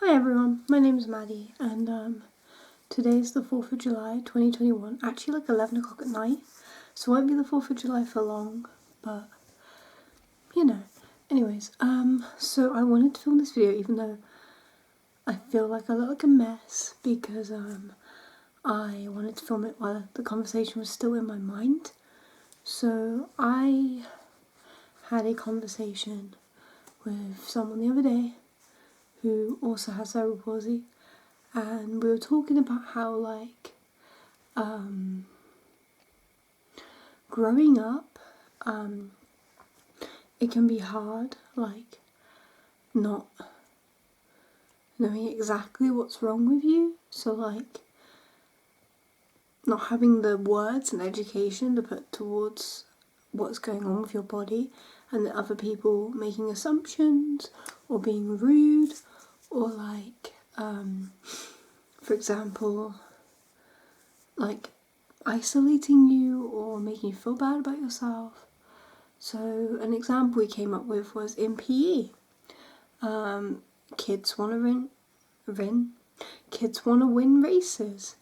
Hi everyone, my name is Maddie and today is the 4th of July 2021, actually like 11 o'clock at night, so it won't be the 4th of July for long, but you know. Anyways, so I wanted to film this video even though I feel like I look like a mess because I wanted to film it while the conversation was still in my mind. So I had a conversation with someone the other day who also has cerebral palsy, and we were talking about how growing up, it can be hard, like not knowing exactly what's wrong with you, so like not having the words and education to put towards what's going on with your body, and the other people making assumptions or being rude or like for example like isolating you or making you feel bad about yourself. So an example we came up with was in PE. Kids want to win races.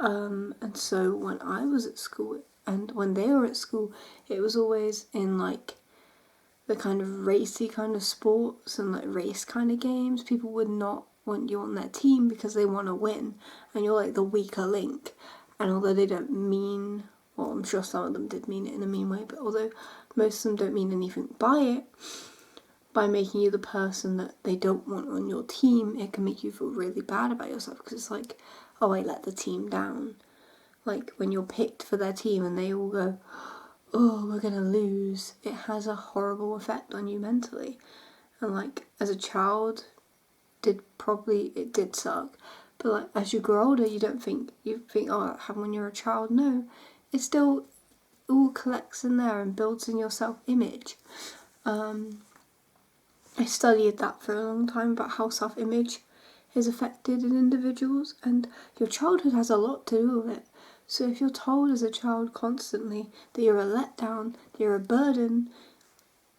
And so when I was at school and when they were at school, it was always in like the kind of racy kind of sports and like race kind of games. People would not want you on their team because they want to win and you're like the weaker link. And although they don't mean, well, I'm sure some of them did mean it in a mean way, but although most of them don't mean anything by it, by making you the person that they don't want on your team, it can make you feel really bad about yourself because it's like, oh, I let the team down. Like when you're picked for their team and they all go, oh, we're gonna lose, it has a horrible effect on you mentally. And like as a child, it did suck. But like as you grow older, you think, oh, that happened when you're a child. No, it still all collects in there and builds in your self-image. I studied that for a long time about how self-image is affected in individuals, and your childhood has a lot to do with it. So if you're told as a child constantly that you're a letdown, that you're a burden,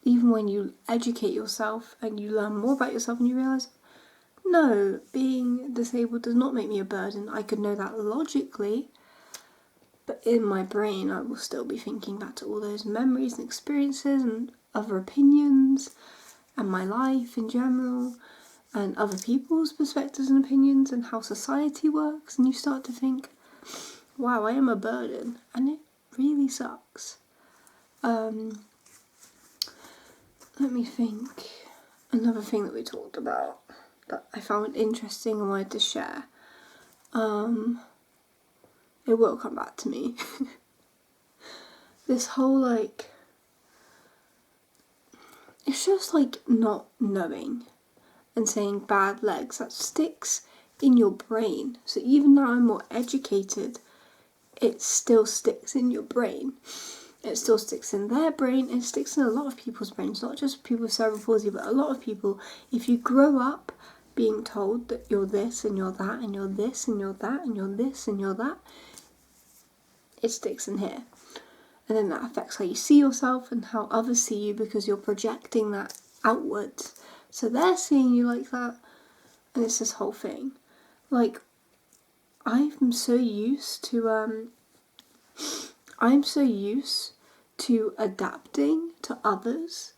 even when you educate yourself and you learn more about yourself and you realise, no, being disabled does not make me a burden. I could know that logically, but in my brain I will still be thinking back to all those memories and experiences and other opinions and my life in general and other people's perspectives and opinions and how society works, and you start to think, wow, I am a burden, and it really sucks. Let me think. Another thing that we talked about that I found interesting and wanted to share. It will come back to me. This whole like, it's just like not knowing and saying bad legs that sticks in your brain. So even though I'm more educated, it still sticks in your brain. It still sticks in their brain. It sticks in a lot of people's brains, not just people with cerebral palsy, but a lot of people. If you grow up being told that you're this and you're that and you're this and you're that and you're this and you're that, it sticks in here. And then that affects how you see yourself and how others see you because you're projecting that outwards. So they're seeing you like that, and it's this whole thing. Like, I'm so used to adapting to others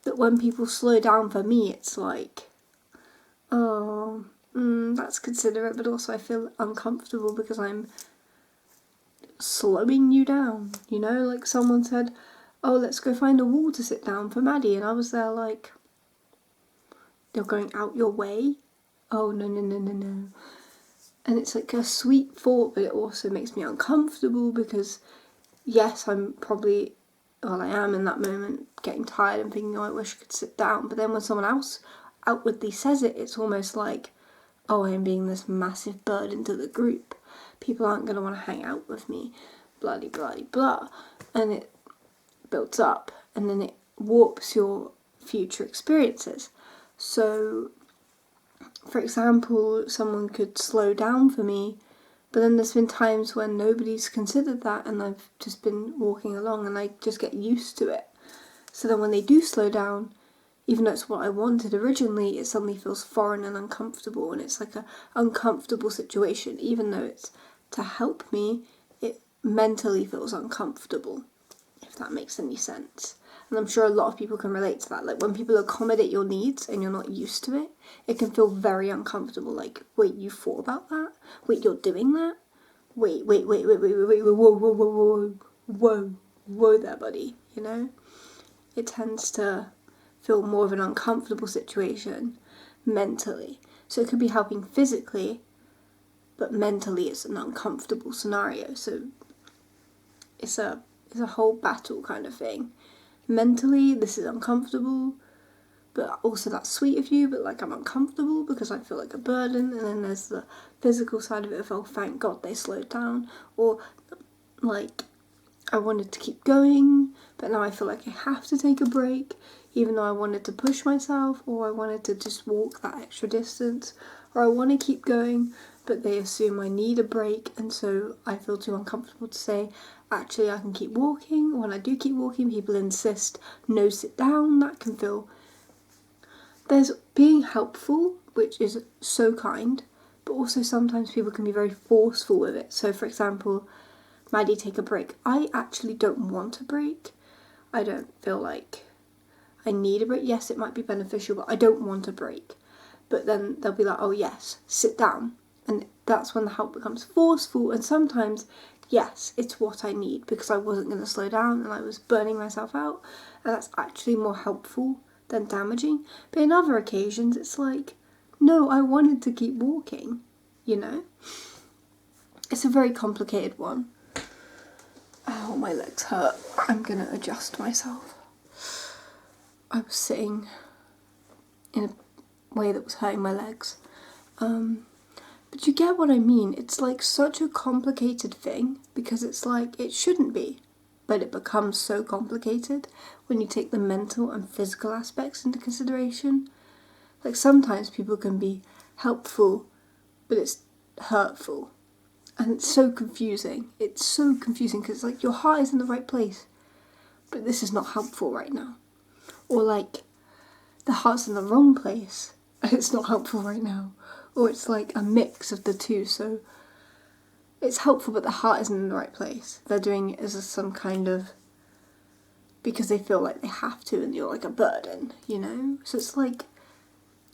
that when people slow down for me, it's like, oh, that's considerate, but also I feel uncomfortable because I'm slowing you down, you know? Like someone said, oh, let's go find a wall to sit down for Maddie, and I was there like, you're going out your way? Oh, no. And it's like a sweet thought, but it also makes me uncomfortable because, yes, I am in that moment getting tired and thinking, oh, I wish I could sit down. But then when someone else outwardly says it, it's almost like, oh, I am being this massive burden to the group. People aren't going to want to hang out with me, blah, blah, blah. And it builds up, and then it warps your future experiences. So, for example, someone could slow down for me, but then there's been times when nobody's considered that and I've just been walking along and I just get used to it. So then when they do slow down, even though it's what I wanted originally, it suddenly feels foreign and uncomfortable, and it's like an uncomfortable situation. Even though it's to help me, it mentally feels uncomfortable, if that makes any sense. And I'm sure a lot of people can relate to that. Like when people accommodate your needs and you're not used to it, it can feel very uncomfortable. Like, wait, you thought about that? Wait, you're doing that? Wait, whoa there, buddy, you know? It tends to feel more of an uncomfortable situation mentally. So it could be helping physically, but mentally it's an uncomfortable scenario. So it's a whole battle kind of thing. Mentally, this is uncomfortable, but also that's sweet of you, but like I'm uncomfortable because I feel like a burden. And then there's the physical side of it of, oh, thank God they slowed down, or like I wanted to keep going, but now I feel like I have to take a break, even though I wanted to push myself, or I wanted to just walk that extra distance, or I want to keep going, but they assume I need a break, and so I feel too uncomfortable to say, actually I can keep walking. When I do keep walking, people insist, no, sit down. That can feel... There's being helpful, which is so kind, but also sometimes people can be very forceful with it. So for example, Maddie, take a break. I actually don't want a break. I don't feel like I need a break. Yes, it might be beneficial, but I don't want a break. But then they'll be like, oh yes, sit down. And that's when the help becomes forceful. And sometimes, yes, it's what I need because I wasn't going to slow down and I was burning myself out. And that's actually more helpful than damaging. But in other occasions, it's like, no, I wanted to keep walking, you know? It's a very complicated one. Oh, my legs hurt. I'm going to adjust myself. I was sitting in a way that was hurting my legs. But you get what I mean. It's like such a complicated thing because it's like it shouldn't be. But it becomes so complicated when you take the mental and physical aspects into consideration. Like sometimes people can be helpful, but it's hurtful. And it's so confusing. It's so confusing because it's like your heart is in the right place, but this is not helpful right now. Or like the heart's in the wrong place and it's not helpful right now. Or it's like a mix of the two. So it's helpful, but the heart isn't in the right place. They're doing it as some kind of... because they feel like they have to and you're like a burden, you know? So it's like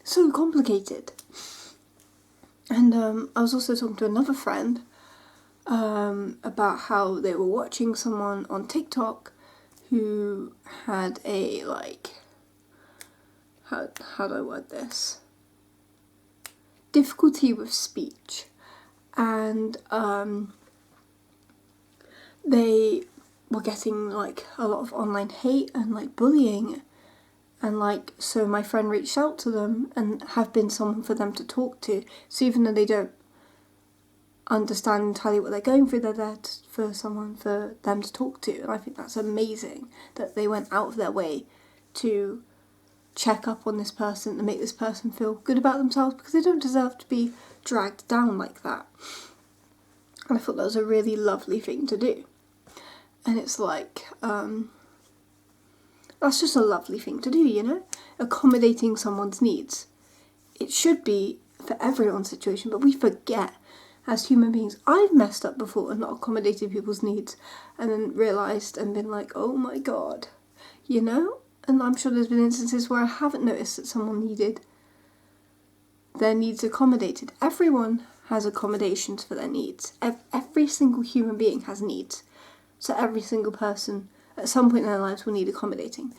so complicated. And I was also talking to another friend about how they were watching someone on TikTok who had a, like, how do I word this? Difficulty with speech. And they were getting, like, a lot of online hate and, like, bullying. And, like, so my friend reached out to them and have been someone for them to talk to. So even though they don't understand entirely what they're going through, they're there for someone for them to talk to. And I think that's amazing that they went out of their way to check up on this person and make this person feel good about themselves, because they don't deserve to be dragged down like that. And I thought that was a really lovely thing to do. And it's like, that's just a lovely thing to do, you know? Accommodating someone's needs. It should be for everyone's situation, but we forget as human beings. I've messed up before and not accommodated people's needs and then realised and been like, oh my God, you know? And I'm sure there's been instances where I haven't noticed that someone needed their needs accommodated. Everyone has accommodations for their needs. Every single human being has needs. So every single person at some point in their lives will need accommodating.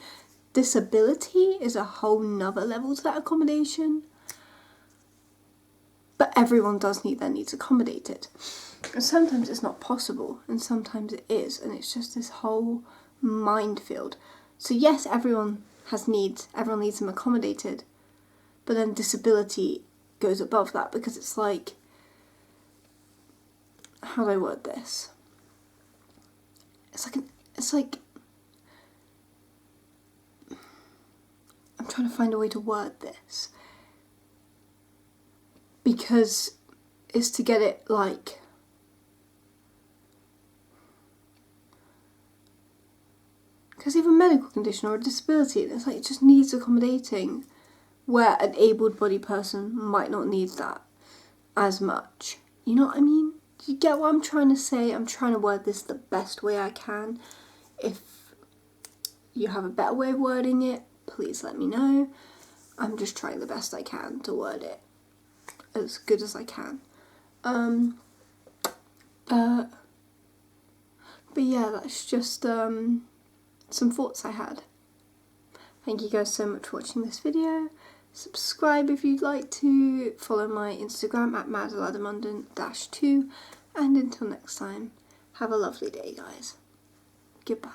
Disability is a whole nother level to that accommodation. But everyone does need their needs accommodated. And sometimes it's not possible, and sometimes it is, and it's just this whole minefield. So yes, everyone has needs, everyone needs them accommodated, but then disability goes above that, because it's like, how do I word this? It's like, I'm trying to find a way to word this. Because it's to get it, like, because they have a medical condition or a disability, and it's like it just needs accommodating, where an able-bodied person might not need that as much. You know what I mean? Do you get what I'm trying to say? I'm trying to word this the best way I can. If you have a better way of wording it, please let me know. I'm just trying the best I can to word it as good as I can. But yeah, that's just some thoughts I had. Thank you guys so much for watching this video. Subscribe if you'd like to. Follow my Instagram at Madalada Munden -2. And until next time, have a lovely day, guys. Goodbye.